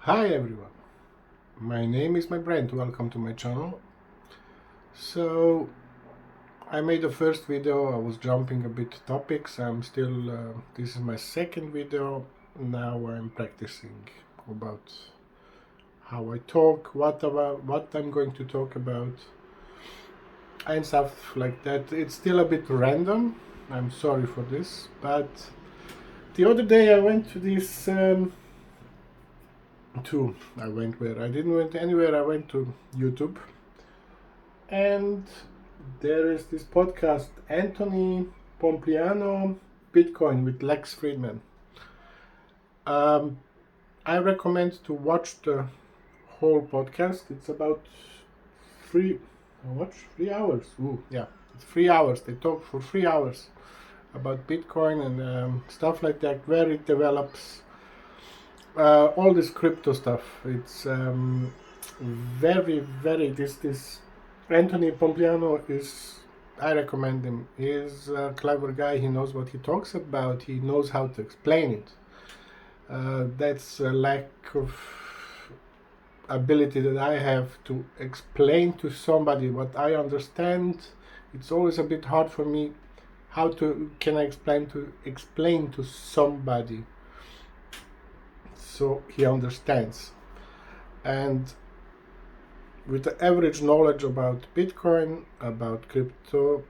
Hi everyone, my name is my Brent. Welcome to my channel. So I made the first video. I was jumping a bit topics. I'm still this is my second video. Now I'm practicing about how I talk, what I'm going to talk about, and stuff like that. It's still a bit random. I'm sorry for this, but the other day I went to this I went where I didn't went anywhere. I went to YouTube, and there is this podcast, Anthony Pompliano, Bitcoin with Lex Fridman. I recommend to watch the whole podcast. It's about three, how much? 3 hours. Ooh, yeah, it's 3 hours. They talk for 3 hours about Bitcoin and stuff like that, where it develops, all this crypto stuff. It's very this Anthony Pompliano is, I recommend him. He's a clever guy. He knows what he talks about. He knows how to explain it. That's a lack of ability that I have to explain to somebody what I understand. It's always a bit hard for me. How can I explain to somebody so he understands? And with the average knowledge about Bitcoin, about crypto,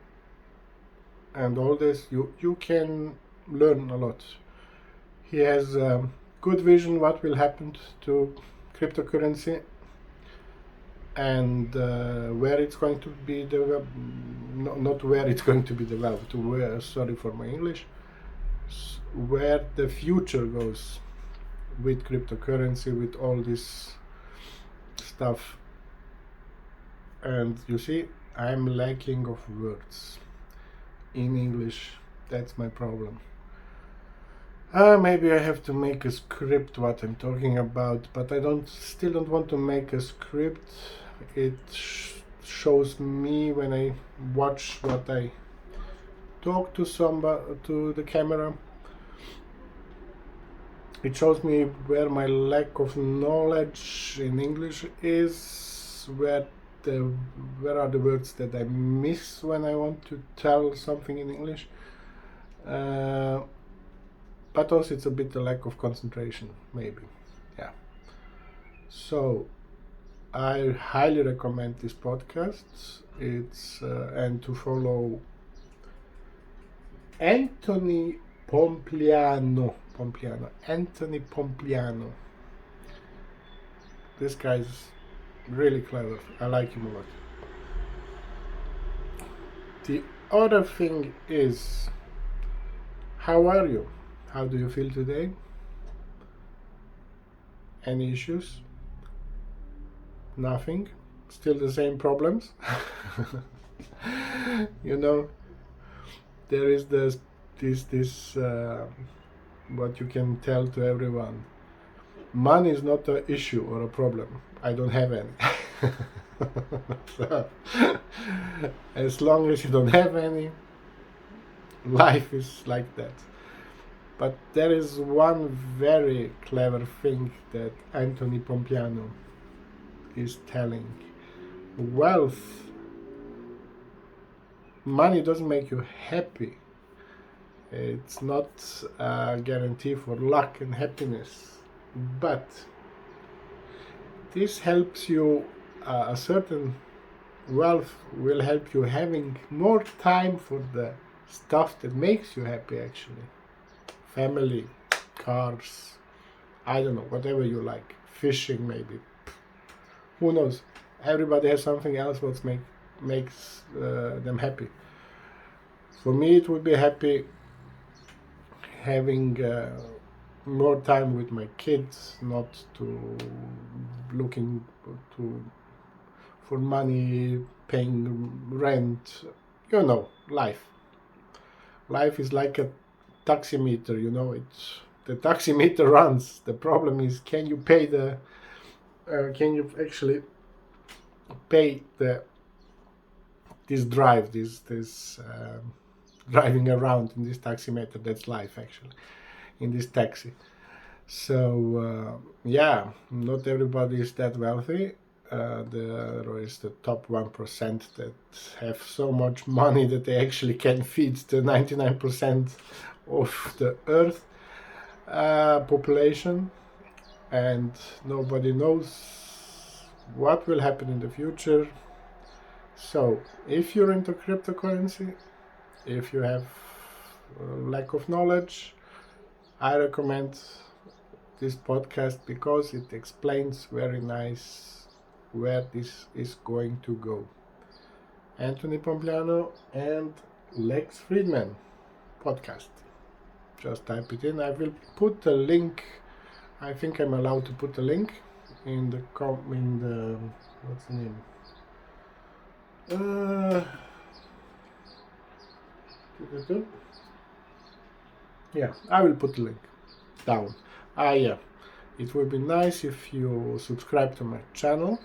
and all this, you can learn a lot. He has a good vision what will happen to cryptocurrency and where it's going to be developed. Not where it's going to be developed. Where, sorry for my English. Where the future goes with cryptocurrency, with all this stuff. And you see, I'm lacking of words in English. That's my problem. Maybe I have to make a script what I'm talking about, but I still don't want to make a script. It shows me when I watch what I talk to to the camera. It shows me where my lack of knowledge in English is, where are the words that I miss when I want to tell something in English. But also it's a bit a lack of concentration, maybe. Yeah. So I highly recommend this podcast. It's and to follow Anthony Pompliano. Anthony Pompliano. This guy's really clever. I like him a lot. The other thing is, how are you? How do you feel today? Any issues? Nothing? Still the same problems? There is this what you can tell to everyone. Money is not an issue or a problem. I don't have any. So, as long as you don't have any, life is like that. But there is one very clever thing that Anthony Pompliano is telling. Money doesn't make you happy. It's not a guarantee for luck and happiness. But this helps you, a certain wealth will help you having more time for the stuff that makes you happy, actually. Family, cars, I don't know, whatever you like. Fishing, maybe. Who knows? Everybody has something else what makes them happy. For me, it would be happy having more time with my kids, not to looking for money, paying rent. Life. Life is like a taximeter. It's the taximeter runs. The problem is, can you actually pay this drive, this driving around in this taximeter? That's life, actually, in this taxi. So yeah, not everybody is that wealthy. There is the top 1% that have so much money that they actually can feed the 99% of the earth population, and nobody knows what will happen in the future. So if you're into cryptocurrency, if you have lack of knowledge, I recommend this podcast because it explains very nice where this is going to go. Anthony Pompliano and Lex Fridman podcast. Just type it in. I will put a link. I think I'm allowed to put a link in the what's the name? Yeah, I will put the link down. Yeah, it would be nice if you subscribe to my channel.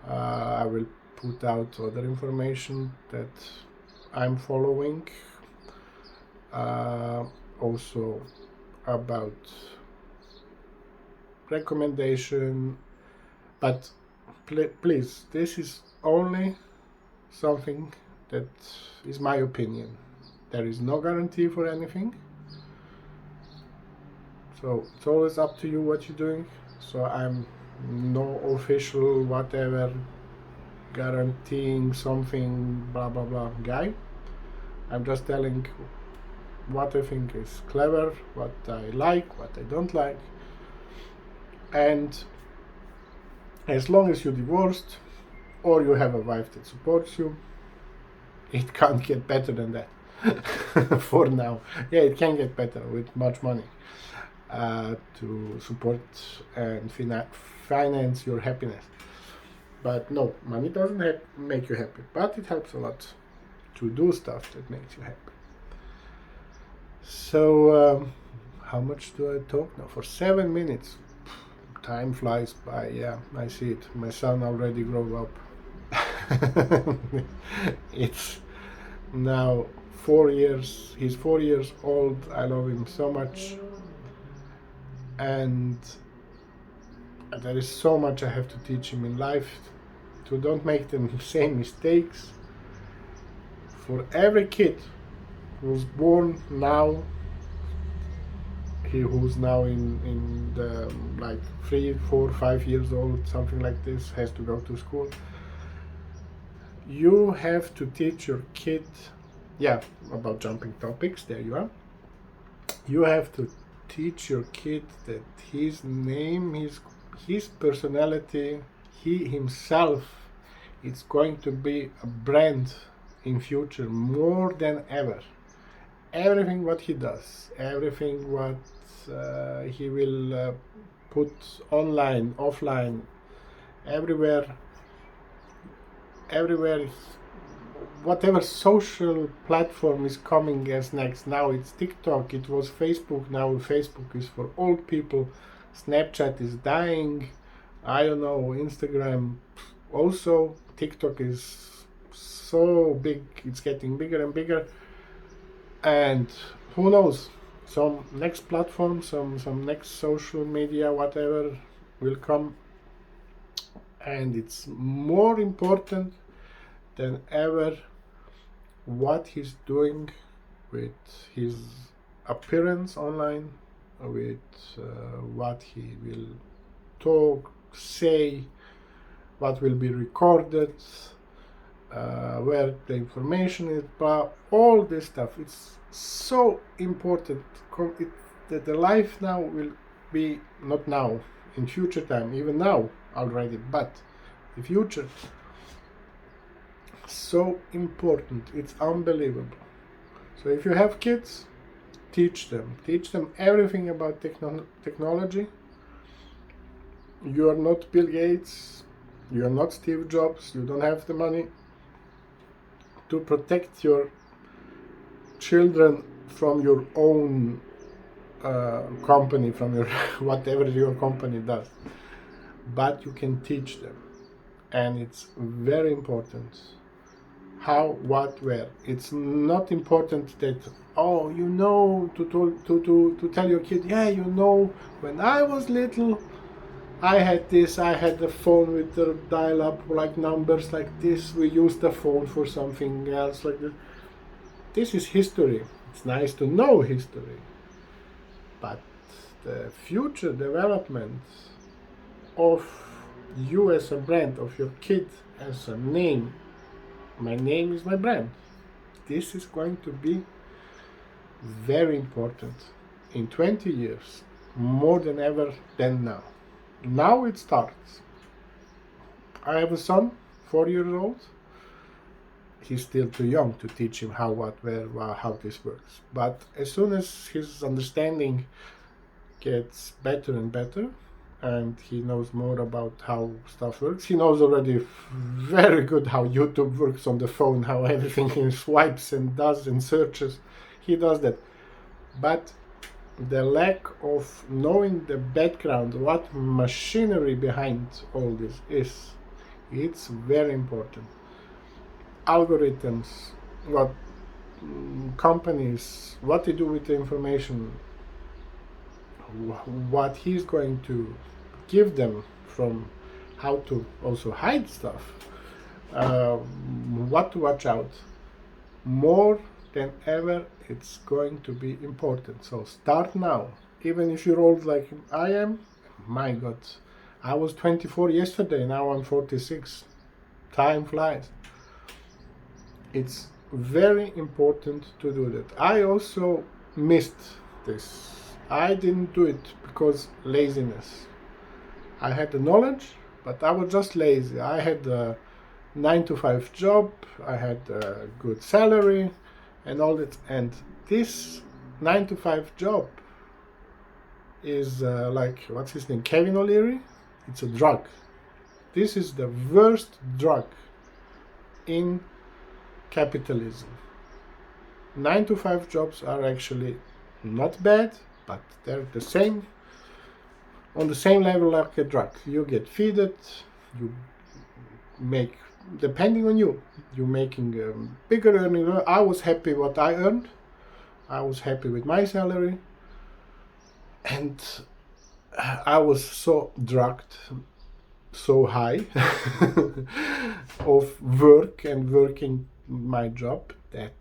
I will put out other information that I'm following. Also about recommendation, but please, this is only something that is my opinion. There is no guarantee for anything, so it's always up to you what you're doing. So I'm no official whatever guaranteeing something blah blah blah guy. I'm just telling what I think is clever, what I like, what I don't like. And as long as you're divorced or you have a wife that supports you, it can't get better than that. For now. Yeah, it can get better with much money to support and finance your happiness. But no, money doesn't make you happy, but it helps a lot to do stuff that makes you happy. So how much do I talk now? For 7 minutes. Time flies by. Yeah, I see it. My son already grew up. It's now 4 years. He's 4 years old. I love him so much, and there is so much I have to teach him in life to don't make the same mistakes. For every kid who's born now, who's now in the like 3, 4, 5 years old, something like this, has to go to school. You have to teach your kid, about jumping topics, there you are. You have to teach your kid that his name, his personality, he himself, it's going to be a brand in future more than ever. Everything what he does, everything what he will put online, offline, everywhere, whatever social platform is coming as next. Now it's TikTok, it was Facebook, now Facebook is for old people, Snapchat is dying, I don't know, Instagram also, TikTok is so big, it's getting bigger and bigger, and who knows, some next platform, some next social media, whatever will come, and it's more important than ever what he's doing with his appearance online, with what he will talk, say, what will be recorded, where the information is, all this stuff. It's so important that the life now will be, not now, in future time, even now already, but the future, so important. It's unbelievable. So if you have kids, teach them everything about technology. You are not Bill Gates, you are not Steve Jobs, you don't have the money to protect your children from your own company, from your whatever your company does, but you can teach them, and it's very important how, what, where. It's not important that, oh, you know, to tell your kid, yeah, you know, when I was little, I had this, I had the phone with the dial-up like numbers like this, we used the phone for something else like this. This is history. It's nice to know history, but the future development of you as a brand, of your kid as a name, my name is my brand. This is going to be very important in 20 years, more than ever than now. Now it starts. I have a son, 4 years old. He's still too young to teach him how, what, where, how this works. But as soon as his understanding gets better and better, and he knows more about how stuff works. He knows already very good how YouTube works on the phone, how everything he swipes and does and searches. He does that. But the lack of knowing the background, what machinery behind all this is, it's very important. Algorithms, what companies, what they do with the information, what he's going to give them, from how to also hide stuff, what to watch out. More than ever, it's going to be important. So start now. Even if you're old like I am, my God, I was 24 yesterday, now I'm 46. Time flies. It's very important to do that. I also missed this. I didn't do it because laziness. I had the knowledge, but I was just lazy. I had a 9-to-5 job, I had a good salary and all that. And this 9-to-5 job is like, what's his name, Kevin O'Leary? It's a drug. This is the worst drug in capitalism. 9-to-5 jobs are actually not bad, but they're the same, on the same level like a drug. You get fed it, you make, depending on you, you're making bigger earning. I was happy what I earned. I was happy with my salary, and I was so drugged, so high of work and working my job, that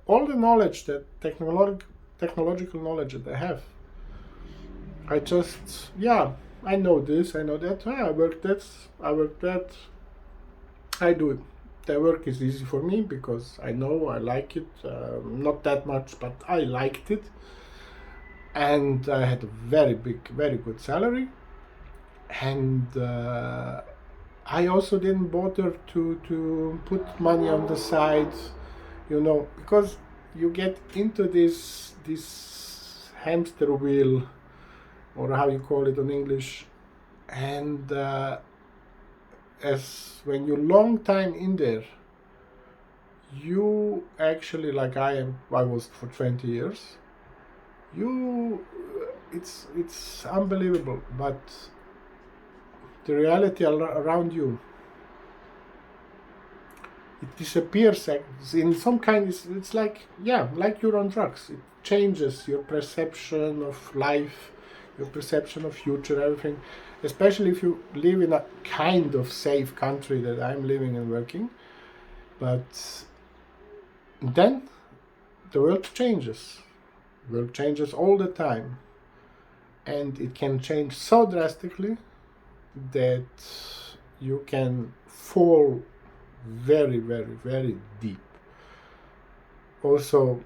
all the knowledge, that technological knowledge that I have, I just, yeah, I know this, I know that, I work that, I do it. The work is easy for me because I know I like it, not that much, but I liked it, and I had a very good salary, and I also didn't bother to put money on the side, because you get into this hamster wheel, or how you call it in English, and as when you're long time in there, you actually, like I was for 20 years, it's unbelievable, but the reality around you, it disappears in some kind. It's like, yeah, like you're on drugs. It changes your perception of life, your perception of future, everything, especially if you live in a kind of safe country that I'm living and working. But then the world changes. The world changes all the time, and it can change so drastically that you can fall very deep. Also,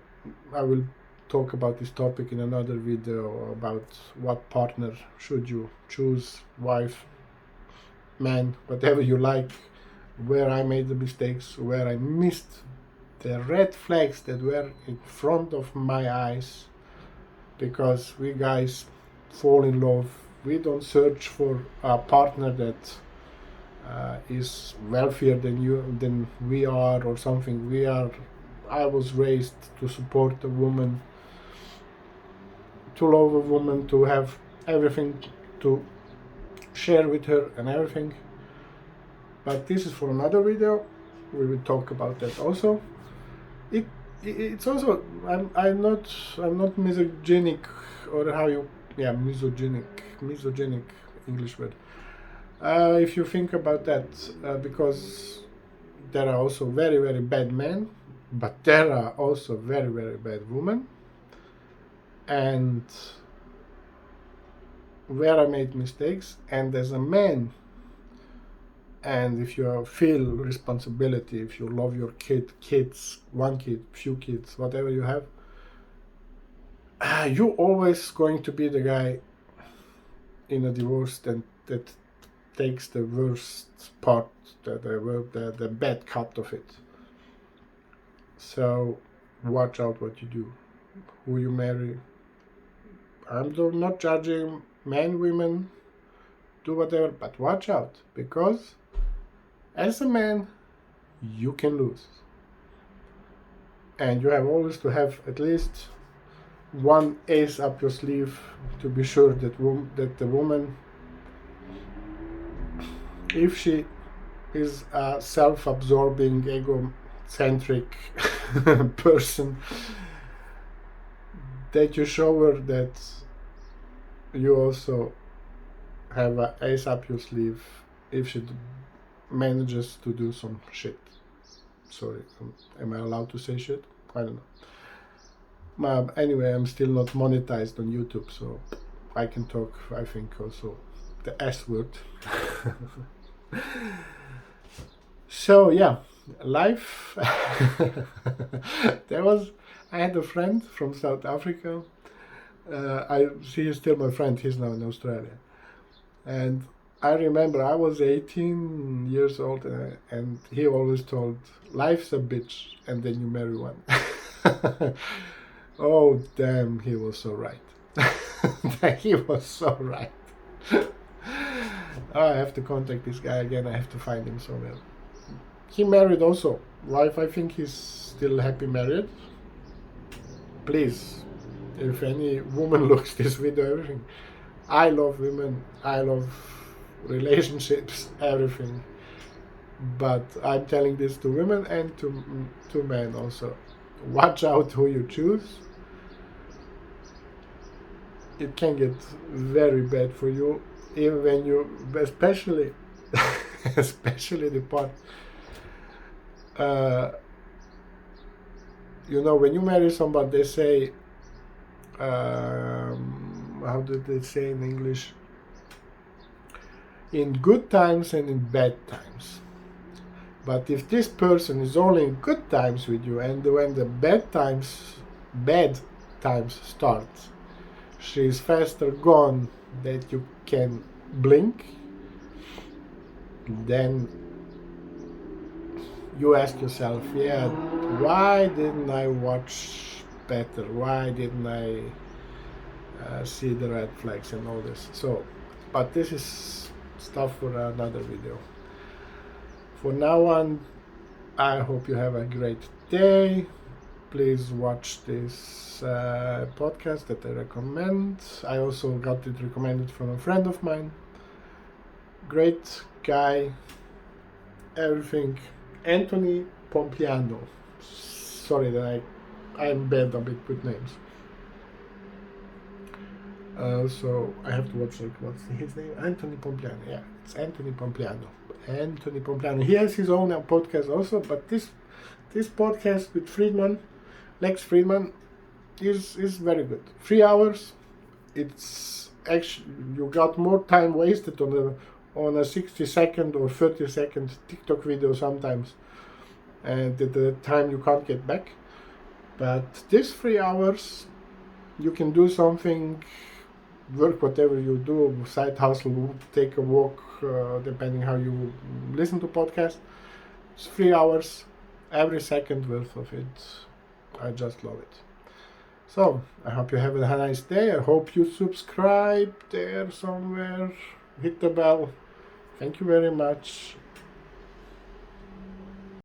I will talk about this topic in another video, about what partner should you choose, wife, man, whatever you like, where I made the mistakes, where I missed the red flags that were in front of my eyes, because we guys fall in love. We don't search for a partner that is wealthier than we are, or something. I was raised to support a woman, to love a woman, to have everything to share with her and everything. But this is for another video. we will talk about that also. It's also I'm not misogynic, or how you, yeah, misogynic English word. If you think about that, because there are also very, very bad men, but there are also very, very bad women, and where I made mistakes, and as a man, and if you feel responsibility, if you love your kids, one kid, few kids, whatever you have, you're always going to be the guy in a divorce that takes the worst part, the bad cut of it. So watch out what you do, who you marry. I'm not judging men, women, do whatever, but watch out, because as a man, you can lose. And you have always to have at least one ace up your sleeve to be sure that the woman, if she is a self-absorbing, egocentric person, that you show her that you also have an ace up your sleeve if she manages to do some shit. Sorry, am I allowed to say shit? I don't know. Anyway, I'm still not monetized on YouTube, so I can talk, I think, also the S word. So yeah, life. I had a friend from South Africa. He is still my friend. He's now in Australia, and I remember I was 18 years old, and he always told, "Life's a bitch, and then you marry one." Oh damn, he was so right. He was so right. I have to contact this guy again. I have to find him somewhere. He married also. Wife, I think he's still happy married. Please, if any woman looks this video, everything. I love women. I love relationships, everything. But I'm telling this to women and to men also. Watch out who you choose. It can get very bad for you, even when you, especially the part, when you marry somebody, they say, how do they say in English? In good times and in bad times. But if this person is only in good times with you, and when the bad times start, she is faster gone that you can blink, then you ask yourself, yeah, why didn't I watch better? Why didn't I see the red flags and all this? So, but this is stuff for another video. For now on, I hope you have a great day. Please watch this podcast that I recommend. I also got it recommended from a friend of mine. Great guy, everything. Anthony Pompliano. Sorry that I'm bad a bit with names. So I have to watch, what's his name? Anthony Pompliano. Yeah, it's Anthony Pompliano. Anthony Pompliano. He has his own podcast also, but this podcast with Fridman, Lex Fridman, is very good. 3 hours. It's actually, you got more time wasted on a 60-second or 30-second TikTok video sometimes, and at the time you can't get back. But this 3 hours, you can do something, work whatever you do, side hustle, take a walk, depending how you listen to podcasts. It's 3 hours, every second worth of it. I just love it. So, I hope you have a nice day. I hope you subscribe there somewhere. Hit the bell. Thank you very much.